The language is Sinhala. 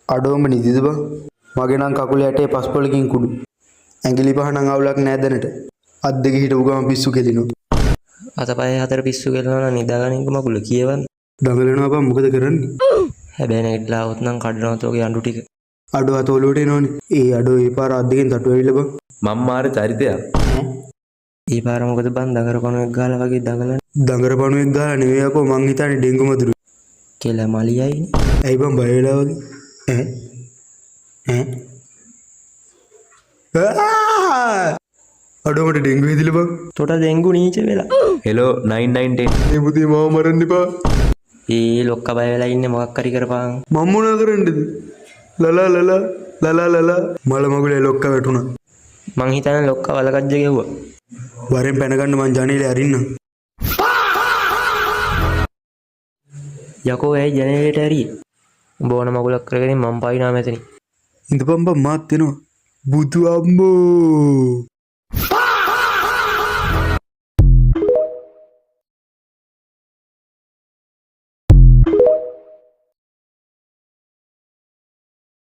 අඩෝම නිදිද බං? මගේ නම් කකුල යටේ පස්පොලකින් කුඩු. ඇඟිලි පහ නම් අවුලක් නෑ දැනට. අත් දෙක හිටපු ගමන් පිස්සු කෙලිනවා. අතපය හතර පිස්සු කෙලනවා නම් නිදාගන්න මගුල කියවන්න. දඟලනවා බං මොකද කරන්නේ? හැබැයි නැගිටලා આવොත් නම් කඩනවා තෝගේ අඬු ටික. අඩෝ අත ඔලුවට එනවනේ. ඒ අඩෝ ඒ පාර අත් දෙකෙන් තටු ඇවිල්ලා බං. මම මාර චරිතයක්. ඒ පාර මොකද බං දඟරපණුවෙක් ගාලා වගේ දඟලන. දඟරපණුවෙක් ගාලා නෙවෙයි අකෝ මං හිතන්නේ ඩෙංගු මදුරු. කියලා මලියයිනේ. ඇයි බං බය වෙලා වගේ? අඩෝ මට ඩෙංගු හිතිලා බං. තොට දෙංගු නීච වෙලා. හෙලෝ 9910. මේ පුතේ මාව මරන්න එපා. ඒ ලොක්ක බය වෙලා ඉන්නේ මොකක් හරි කරපන්. මම මොනා කරන්නද? ලලා මල මගුලේ ලොක්ක වැටුණා. මං හිතන්නේ ලොක්ක වලකජ්ජ ගෙව්වා. වරෙන් පැන ගන්න මං ජනේලේ අරින්නම්. යකෝ ඇයි ජනේලෙට ඇරියේ? උඹ ඕන මගුලක් කරගෙන මං පයින්නා මෙතනින්. ඉඳපන් බං මාත් එනවා. බුදු අම්බෝ